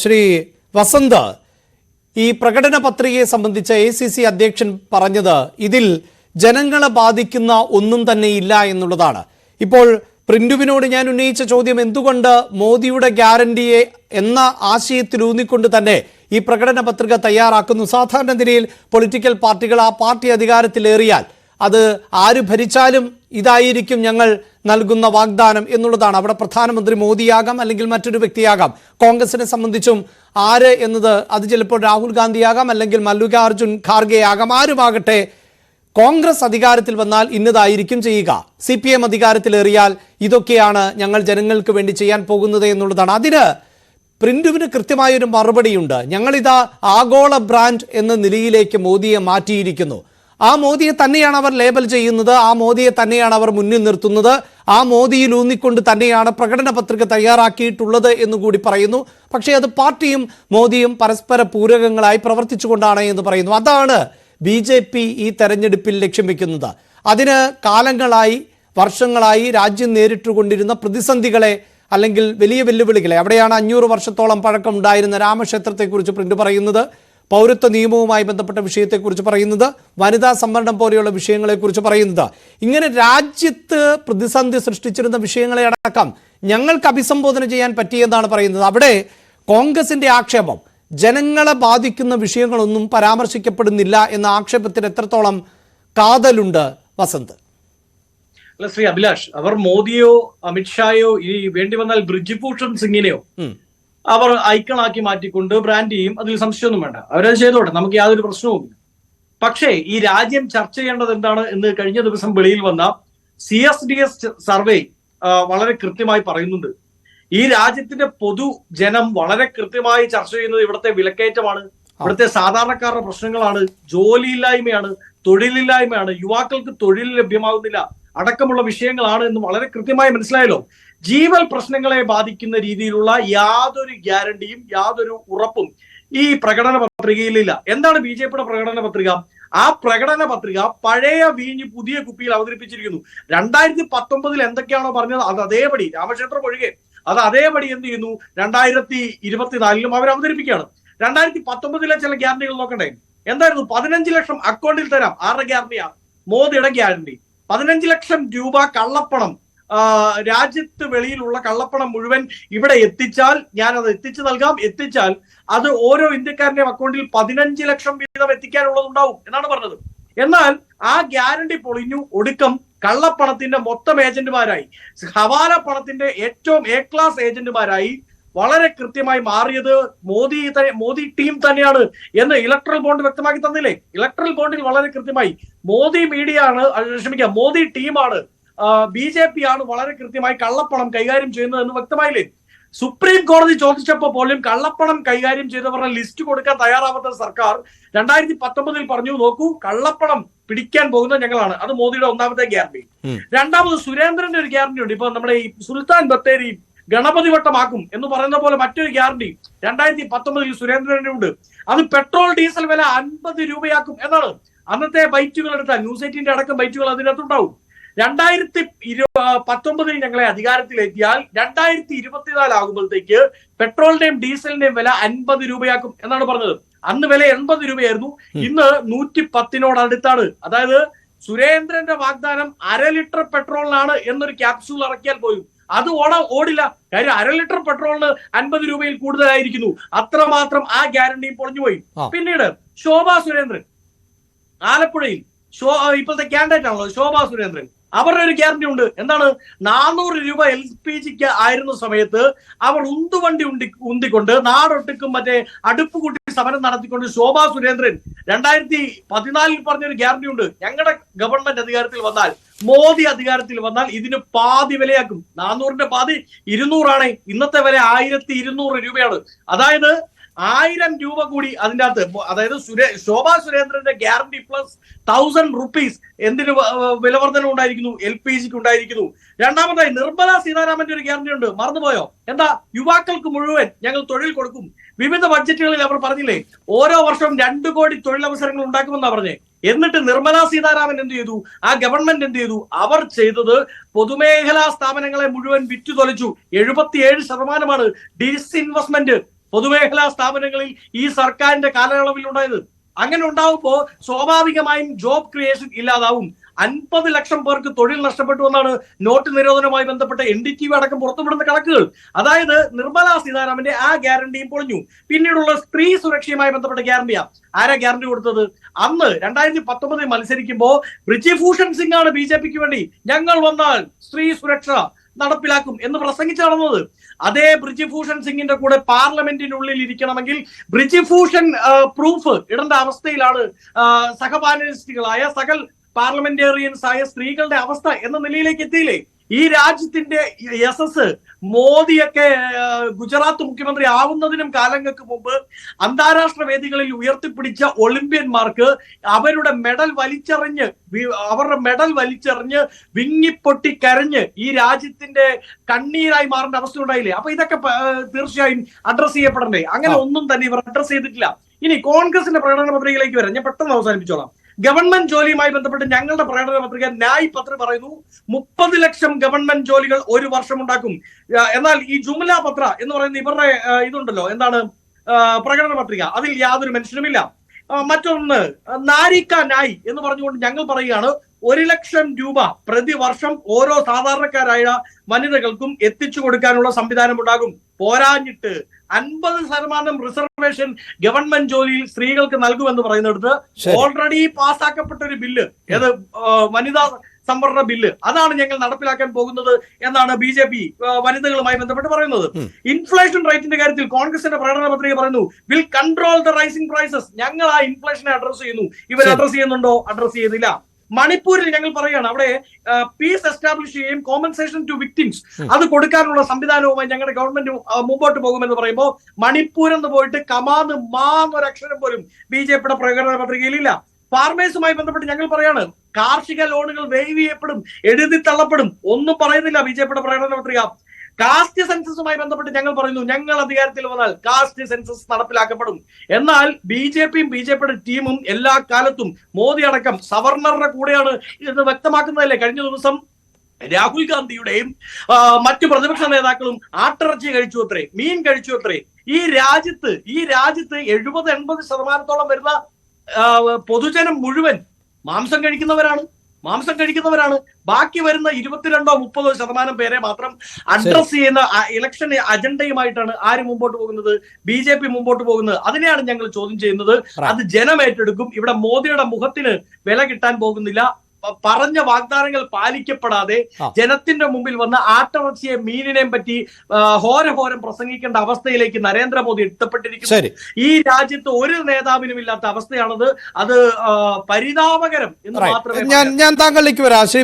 ശ്രീ വസന്ത്, ഈ പ്രകടന പത്രികയെ സംബന്ധിച്ച് ACC അധ്യക്ഷൻ പറഞ്ഞത് ഇതിൽ ജനങ്ങളെ ബാധിക്കുന്ന ഒന്നും തന്നെ ഇല്ല എന്നുള്ളതാണ്. ഇപ്പോൾ പ്രിന്റുവിനോട് ഞാൻ ഉന്നയിച്ച ചോദ്യം, എന്തുകൊണ്ട് മോദിയുടെ ഗ്യാരണ്ടിയെ എന്ന ആശയത്തിലൂന്നിക്കൊണ്ട് തന്നെ ഈ പ്രകടന പത്രിക തയ്യാറാക്കുന്നു? സാധാരണ നിലയിൽ പൊളിറ്റിക്കൽ പാർട്ടികൾ ആ പാർട്ടി അധികാരത്തിലേറിയാൽ അത് ആര് ഭരിച്ചാലും ഇതായിരിക്കും ഞങ്ങൾ നൽകുന്ന വാഗ്ദാനം എന്നുള്ളതാണ്. അവിടെ പ്രധാനമന്ത്രി മോദിയാകാം, അല്ലെങ്കിൽ മറ്റൊരു വ്യക്തിയാകാം. കോൺഗ്രസിനെ സംബന്ധിച്ചും ആര് എന്നത് അത് ചിലപ്പോൾ രാഹുൽ ഗാന്ധിയാകാം, അല്ലെങ്കിൽ മല്ലികാർജുൻ ഖാർഗെ ആകാം. ആരുമാകട്ടെ, കോൺഗ്രസ് അധികാരത്തിൽ വന്നാൽ ഇന്നതായിരിക്കും ചെയ്യുക, CPM അധികാരത്തിലേറിയാൽ ഇതൊക്കെയാണ് ഞങ്ങൾ ജനങ്ങൾക്ക് വേണ്ടി ചെയ്യാൻ പോകുന്നത് എന്നുള്ളതാണ്. അതിന് പ്രിന്റുവിന് കൃത്യമായൊരു മറുപടിയുണ്ട്. ഞങ്ങളിതാ ആഗോള ബ്രാൻഡ് എന്ന നിലയിലേക്ക് മോദിയെ മാറ്റിയിരിക്കുന്നു. ആ മോദിയെ തന്നെയാണ് അവർ ലേബൽ ചെയ്യുന്നത്, ആ മോദിയെ തന്നെയാണ് അവർ മുന്നിൽ നിർത്തുന്നത്, ആ മോദിയിൽ ഊന്നിക്കൊണ്ട് തന്നെയാണ് പ്രകടന പത്രിക തയ്യാറാക്കിയിട്ടുള്ളത് എന്നുകൂടി പറയുന്നു. പക്ഷേ അത് പാർട്ടിയും മോദിയും പരസ്പര പൂരകങ്ങളായി പ്രവർത്തിച്ചുകൊണ്ടാണ് എന്ന് പറയുന്നു. അതാണ് BJP ഈ തെരഞ്ഞെടുപ്പിൽ ലക്ഷ്യം വെക്കുന്നത്. അതിന് കാലങ്ങളായി, വർഷങ്ങളായി രാജ്യം നേരിട്ടുകൊണ്ടിരുന്ന പ്രതിസന്ധികളെ അല്ലെങ്കിൽ വലിയ വെല്ലുവിളികളെ, അവിടെയാണ് 500 വർഷത്തോളം പഴക്കമുണ്ടായിരുന്ന രാമക്ഷേത്രത്തെക്കുറിച്ച് പ്രിന്റ് പറയുന്നത്, പൗരത്വ നിയമവുമായി ബന്ധപ്പെട്ട വിഷയത്തെക്കുറിച്ച് പറയുന്നത്, വനിതാ സംവരണം പോലെയുള്ള വിഷയങ്ങളെക്കുറിച്ച് പറയുന്നത്. ഇങ്ങനെ രാജ്യത്ത് പ്രതിസന്ധി സൃഷ്ടിച്ചിരുന്ന വിഷയങ്ങളെ അടക്കം ഞങ്ങൾക്ക് അഭിസംബോധന ചെയ്യാൻ പറ്റിയെന്നാണ് പറയുന്നത്. അവിടെ കോൺഗ്രസിന്റെ ആക്ഷേപം ജനങ്ങളെ ബാധിക്കുന്ന വിഷയങ്ങളൊന്നും പരാമർശിക്കപ്പെടുന്നില്ല എന്ന ആക്ഷേപത്തിന് എത്രത്തോളം കാതലുണ്ട് വസന്ത്? അല്ല ശ്രീ അഭിലാഷ്, അവർ മോദിയോ അമിത്ഷായോ ഈ വേണ്ടി വന്നാൽ ബ്രിജ്ഭൂഷൺ സിംഗിനെയോ അവർ ഐക്കണാക്കി മാറ്റിക്കൊണ്ട് ബ്രാൻഡ് ചെയ്യും, അതിൽ സംശയമൊന്നും വേണ്ട, അവരത് ചെയ്തോട്ടെ, നമുക്ക് യാതൊരു പ്രശ്നവുമില്ല. പക്ഷേ ഈ രാജ്യം ചർച്ച ചെയ്യേണ്ടത് എന്താണ് എന്ന് കഴിഞ്ഞ ദിവസം വെളിയിൽ വന്ന CSDS സർവേ വളരെ കൃത്യമായി പറയുന്നുണ്ട്. ഈ രാജ്യത്തിന്റെ പൊതുജനം വളരെ കൃത്യമായി ചർച്ച ചെയ്യുന്നത് ഇവിടുത്തെ വിലക്കയറ്റമാണ്, ഇവിടുത്തെ സാധാരണക്കാരുടെ പ്രശ്നങ്ങളാണ്, ജോലിയില്ലായ്മയാണ്, തൊഴിലില്ലായ്മയാണ്, യുവാക്കൾക്ക് തൊഴിൽ ലഭ്യമാകുന്നില്ല അടക്കമുള്ള വിഷയങ്ങളാണ് എന്ന് വളരെ കൃത്യമായി മനസ്സിലായല്ലോ. ജീവൽ പ്രശ്നങ്ങളെ ബാധിക്കുന്ന രീതിയിലുള്ള യാതൊരു ഗ്യാരണ്ടിയും യാതൊരു ഉറപ്പും ഈ പ്രകടന പത്രികയിലില്ല. എന്താണ് BJPയുടെ പ്രകടന പത്രിക? ആ പ്രകടന പത്രിക പഴയ വീഞ്ഞ് പുതിയ കുപ്പിയിൽ അവതരിപ്പിച്ചിരിക്കുന്നു. 2019 എന്തൊക്കെയാണോ പറഞ്ഞത് അത് അതേപടി, രാമക്ഷേത്രം ഒഴികെ അത് അതേപടി എന്ത് ചെയ്യുന്നു, 2024 അവർ അവതരിപ്പിക്കുകയാണ്. 2019 ചില ഗ്യാരണ്ടികൾ നോക്കണ്ടേ? എന്തായിരുന്നു? 15 ലക്ഷം അക്കൗണ്ടിൽ തരാം. ആരുടെ ഗ്യാരണ്ടിയാണ്? മോദിയുടെ ഗ്യാരണ്ടി. 15 ലക്ഷം രൂപ കള്ളപ്പണം, രാജ്യത്ത് വെളിയിലുള്ള കള്ളപ്പണം മുഴുവൻ ഇവിടെ എത്തിച്ചാൽ ഞാൻ അത് എത്തിച്ചു നൽകാം, എത്തിച്ചാൽ അത് ഓരോ ഇന്ത്യക്കാരന്റെയും അക്കൗണ്ടിൽ 15 ലക്ഷം വീതം എത്തിക്കാനുള്ളതുണ്ടാവും എന്നാണ് പറഞ്ഞത്. എന്നാൽ ആ ഗ്യാരണ്ടി പൊളിഞ്ഞു. ഒടുക്കം കള്ളപ്പണത്തിന്റെ മൊത്തം ഏജന്റുമാരായി, ഹവാല പണത്തിന്റെ ഏറ്റവും A ക്ലാസ് ഏജന്റുമാരായി വളരെ കൃത്യമായി മാറിയത് മോദി ടീം തന്നെയാണ് എന്ന് ഇലക്ട്രൽ ബോണ്ട് വ്യക്തമാക്കി തന്നില്ലേ? ഇലക്ട്രൽ ബോണ്ടിൽ വളരെ കൃത്യമായി മോദി മോദി ടീമാണ്, BJP ആണ് വളരെ കൃത്യമായി കള്ളപ്പണം കൈകാര്യം ചെയ്യുന്നത് എന്ന് വ്യക്തമായില്ലേ? സുപ്രീം കോടതി ചോദിച്ചപ്പോൾ പോലും കള്ളപ്പണം കൈകാര്യം ചെയ്തവരുടെ ലിസ്റ്റ് കൊടുക്കാൻ തയ്യാറാവാത്ത സർക്കാർ 2019 പറഞ്ഞു, നോക്കൂ കള്ളപ്പണം പിടിക്കാൻ പോകുന്നത് ഞങ്ങളാണ്. അത് മോദിയുടെ ഒന്നാമത്തെ ഗ്യാരണ്ടി. രണ്ടാമത് സുരേന്ദ്രന്റെ ഒരു ഗ്യാരണ്ടി ഉണ്ട്. ഇപ്പൊ നമ്മുടെ ഈ സുൽത്താൻ ബത്തേരി ഗണപതി വട്ടമാക്കും എന്ന് പറയുന്ന പോലെ മറ്റൊരു ഗ്യാരണ്ടി 2019 സുരേന്ദ്രന്റെ ഉണ്ട്. അത് പെട്രോൾ ഡീസൽ വില 50 രൂപയാക്കും എന്നാണ്. അന്നത്തെ ബൈറ്റുകൾ എടുത്താൽ ന്യൂസ് 18 അടക്കം ബൈറ്റുകൾ അതിനകത്തുണ്ടാവും. 2019 ഞങ്ങളെ അധികാരത്തിലെത്തിയാൽ 2024 ആകുമ്പോഴത്തേക്ക് പെട്രോളിന്റെയും ഡീസലിന്റെയും വില 50 രൂപയാക്കും എന്നാണ് പറഞ്ഞത്. അന്ന് വില 80 രൂപയായിരുന്നു, ഇന്ന് 110 അതായത് സുരേന്ദ്രന്റെ വാഗ്ദാനം 1/2 ലിറ്റർ പെട്രോളിനാണ് എന്നൊരു ക്യാപ്സൂൾ ഇറക്കിയാൽ പോലും അത് ഓടില്ല. കാര്യം 1/2 ലിറ്റർ പെട്രോളിന് 50 രൂപയിൽ കൂടുതലായിരിക്കുന്നു. അത്രമാത്രം ആ ഗ്യാരണ്ടിയും പൊളിഞ്ഞുപോയി. പിന്നീട് ശോഭാ സുരേന്ദ്രൻ, ആലപ്പുഴയിൽ ഇപ്പോഴത്തെ കാൻഡിഡേറ്റ് ആണല്ലോ ശോഭാ സുരേന്ദ്രൻ, അവരുടെ ഒരു ഗ്യാരണ്ടി ഉണ്ട്. എന്താണ്? 400 രൂപ LPGക്ക് ആയിരുന്ന സമയത്ത് അവർ ഉന്തുവണ്ടി ഉന്തിക്കൊണ്ട് നാടൊട്ടുക്കും മറ്റേ അടുപ്പ് കൂട്ടി സമരം നടത്തിക്കൊണ്ട് ശോഭാ സുരേന്ദ്രൻ 2014 പറഞ്ഞൊരു ഗ്യാരണ്ടി ഉണ്ട്. ഞങ്ങളുടെ ഗവൺമെന്റ് അധികാരത്തിൽ വന്നാൽ, മോദി അധികാരത്തിൽ വന്നാൽ ഇതിന് പാതി വിലയാക്കും. 400ന്റെ പാതി 200 ആണ്. ഇന്നത്തെ വില 1200 രൂപയാണ്. അതായത് 1000 രൂപ കൂടി അതിൻ്റെ അകത്ത്, അതായത് ശോഭാ സുരേന്ദ്രന്റെ ഗ്യാരണ്ടി പ്ലസ് 1000 റുപ്പീസ് എന്തിന് വിലവർധന ഉണ്ടായിരിക്കുന്നു? LPGക്ക് ഉണ്ടായിരിക്കുന്നു. രണ്ടാമതായി നിർമ്മല സീതാരാമന്റെ ഒരു ഗ്യാരണ്ടി ഉണ്ട്, മറന്നുപോയോ? എന്താ? യുവാക്കൾക്ക് മുഴുവൻ ഞങ്ങൾ തൊഴിൽ കൊടുക്കും. വിവിധ ബഡ്ജറ്റുകളിൽ അവർ പറഞ്ഞില്ലേ ഓരോ വർഷവും 2 കോടി തൊഴിലവസരങ്ങൾ ഉണ്ടാക്കുമെന്നാ പറഞ്ഞേ. എന്നിട്ട് നിർമ്മല സീതാരാമൻ എന്ത് ചെയ്തു? ആ ഗവൺമെന്റ് എന്ത് ചെയ്തു? അവർ ചെയ്തത് പൊതുമേഖലാ സ്ഥാപനങ്ങളെ മുഴുവൻ വിറ്റുതൊലിച്ചു. 77% ഡിസ്ഇൻവെസ്റ്റ്മെന്റ് പൊതുമേഖലാ സ്ഥാപനങ്ങളിൽ ഈ സർക്കാരിന്റെ കാലയളവിൽ ഉണ്ടായത്. അങ്ങനെ ഉണ്ടാവുമ്പോൾ സ്വാഭാവികമായും ജോബ് ക്രിയേഷൻ ഇല്ലാതാവും. 50 ലക്ഷം പേർക്ക് തൊഴിൽ നഷ്ടപ്പെട്ടു എന്നാണ് നോട്ട് നിരോധനവുമായി ബന്ധപ്പെട്ട NDTV അടക്കം പുറത്തുവിടുന്ന കണക്കുകൾ. അതായത് നിർമ്മലാ സീതാരാമന്റെ ആ ഗ്യാരണ്ടിയും പൊളിഞ്ഞു. പിന്നീടുള്ള സ്ത്രീ സുരക്ഷയുമായി ബന്ധപ്പെട്ട ഗ്യാരണ്ടിയാ. ആരാ ഗ്യാരണ്ടി കൊടുത്തത്? അന്ന് 2019 മത്സരിക്കുമ്പോൾ ബ്രിജിഭൂഷൺ സിംഗ് ആണ് BJPക്ക് വേണ്ടി ഞങ്ങൾ വന്നാൽ സ്ത്രീ സുരക്ഷ നടപ്പിലാക്കും എന്ന് പ്രസംഗിച്ചു നടന്നത്. അതേ ബ്രിജിഭൂഷൺ സിംഗിന്റെ കൂടെ പാർലമെന്റിനുള്ളിൽ ഇരിക്കണമെങ്കിൽ ബ്രിജിഭൂഷൺ പ്രൂഫ് ഇടേണ്ട അവസ്ഥയിലാണ് സഹപാനലിസ്റ്റുകളായ സകൽ പാർലമെന്റേറിയൻസ് ആയ സ്ത്രീകളുടെ അവസ്ഥ എന്ന നിലയിലേക്ക് എത്തിയില്ലേ? ഈ രാജ്യത്തിന്റെ യശസ് മോദിയൊക്കെ ഗുജറാത്ത് മുഖ്യമന്ത്രി ആവുന്നതിനും കാലങ്ങൾക്ക് മുമ്പ് അന്താരാഷ്ട്ര വേദികളിൽ ഉയർത്തിപ്പിടിച്ച ഒളിമ്പ്യന്മാർക്ക് അവരുടെ മെഡൽ വലിച്ചെറിഞ്ഞ് വിങ്ങിപ്പൊട്ടി കരഞ്ഞ് ഈ രാജ്യത്തിന്റെ കണ്ണീരായി മാറേണ്ട അവസ്ഥ ഉണ്ടായില്ലേ? അപ്പൊ ഇതൊക്കെ തീർച്ചയായും അഡ്രസ് ചെയ്യപ്പെടണ്ടേ? അങ്ങനെ ഒന്നും തന്നെ ഇവർ അഡ്രസ് ചെയ്തിട്ടില്ല. ഇനി കോൺഗ്രസിന്റെ പ്രകടന പത്രികയിലേക്ക് വരാം. ഞാൻ പെട്ടെന്ന് അവസാനിപ്പിച്ചോളാം. ഗവൺമെന്റ് ജോലിയുമായി ബന്ധപ്പെട്ട് ഞങ്ങളുടെ പ്രകടന പത്രിക ന്യായ് പത്ര പറയുന്നു 30 ലക്ഷം ഗവൺമെന്റ് ജോലികൾ ഒരു വർഷം ഉണ്ടാക്കും. എന്നാൽ ഈ ജുംല പത്ര എന്ന് പറയുന്ന ഇവരുടെ ഇതുണ്ടല്ലോ, എന്താണ് പ്രകടന പത്രിക, അതിൽ യാതൊരു മെൻഷനുമില്ല. മറ്റൊന്ന് നാരിക ന്യായ് എന്ന് പറഞ്ഞുകൊണ്ട് ഞങ്ങൾ പറയുകയാണ് 1 ലക്ഷം രൂപ പ്രതിവർഷം ഓരോ സാധാരണക്കാരായ വനിതകൾക്കും എത്തിച്ചു കൊടുക്കാനുള്ള സംവിധാനം ഉണ്ടാകും. പോരാഞ്ഞിട്ട് 50% റിസർവേഷൻ ഗവൺമെന്റ് ജോലിയിൽ സ്ത്രീകൾക്ക് നൽകുമെന്ന് പറയുന്നിടത്ത് ഓൾറെഡി പാസ്സാക്കപ്പെട്ട ഒരു ബില്ല്, ഏത് വനിതാ സംവരണ ബില്ല്, അതാണ് ഞങ്ങൾ നടപ്പിലാക്കാൻ പോകുന്നത് എന്നാണ് BJP വനിതകളുമായി ബന്ധപ്പെട്ട് പറയുന്നത്. ഇൻഫ്ലേഷൻ റേറ്റിന്റെ കാര്യത്തിൽ കോൺഗ്രസിന്റെ പ്രകടന പത്രിക പറയുന്നു will control the rising prices. ഞങ്ങൾ ആ ഇൻഫ്ലേഷനെ അഡ്രസ് ചെയ്യുന്നു. ഇവർ അഡ്രസ് ചെയ്യുന്നുണ്ടോ? അഡ്രസ് ചെയ്യുന്നില്ല. മണിപ്പൂരിൽ ഞങ്ങൾ പറയുകയാണ് അവിടെ പീസ് എസ്റ്റാബ്ലിഷ് ചെയ്യുകയും കോമ്പൻസേഷൻ ടു വിക്ടിംസ് അത് കൊടുക്കാനുള്ള സംവിധാനവുമായി ഞങ്ങളുടെ ഗവൺമെന്റ് മുമ്പോട്ട് പോകുമെന്ന് പറയുമ്പോൾ മണിപ്പൂർ എന്ന് പോയിട്ട് കമാന്ന് മാന്നൊരക്ഷരം പോലും BJPയുടെ പ്രകടന പത്രികയിലില്ല. ഫാർമേഴ്സുമായി ബന്ധപ്പെട്ട് ഞങ്ങൾ പറയാണ് കാർഷിക ലോണുകൾ വേവ് ചെയ്യപ്പെടും, എഴുതി തള്ളപ്പെടും, ഒന്നും പറയുന്നില്ല BJPയുടെ പ്രകടന പത്രിക. കാസ്റ്റ് സെൻസസുമായി ബന്ധപ്പെട്ട് ഞങ്ങൾ പറയുന്നു ഞങ്ങൾ അധികാരത്തിൽ വന്നാൽ കാസ്റ്റ് സെൻസസ് നടപ്പിലാക്കപ്പെടും. എന്നാൽ BJPയുടെ ടീമും എല്ലാ കാലത്തും മോദി അടക്കം സവർണറുടെ കൂടെയാണ് ഇത് വ്യക്തമാക്കുന്നതല്ലേ? കഴിഞ്ഞ ദിവസം രാഹുൽ ഗാന്ധിയുടെയും മറ്റു പ്രതിപക്ഷ നേതാക്കളും ആട്ടിറച്ചി കഴിച്ചു അത്രേ, മീൻ കഴിച്ചു അത്രേ. ഈ രാജ്യത്ത് 70-80% വരുന്ന പൊതുജനം മുഴുവൻ മാംസം കഴിക്കുന്നവരാണ്. ബാക്കി വരുന്ന 22-30% പേരെ മാത്രം അഡ്രസ് ചെയ്യുന്ന ഇലക്ഷൻ അജണ്ടയുമായിട്ടാണ് ആര് മുമ്പോട്ട് പോകുന്നത്? BJP മുമ്പോട്ട് പോകുന്നത്. അതിനെയാണ് ഞങ്ങൾ ചോദ്യം ചെയ്യുന്നത്. അത് ജനം ഏറ്റെടുക്കും. ഇവിടെ മോദിയുടെ മുഖത്തിന് വില കിട്ടാൻ പോകുന്നില്ല. പറഞ്ഞ വാഗ്ദാനങ്ങൾ പാലിക്കപ്പെടാതെ ജനത്തിന്റെ മുമ്പിൽ വന്ന ആട്ടിറച്ചിയെ മീനിനെയും പറ്റി ഹോരം പ്രസംഗിക്കേണ്ട അവസ്ഥയിലേക്ക് നരേന്ദ്രമോദി എത്തപ്പെട്ടിരിക്കുന്നു. ഈ രാജ്യത്ത് ഒരു നേതാവിനും ഇല്ലാത്ത അവസ്ഥയാണത്. അത് പരിതാപകരം എന്ന് മാത്രമേ ഞാൻ താങ്കളിലേക്ക് വരാം. ശ്രീ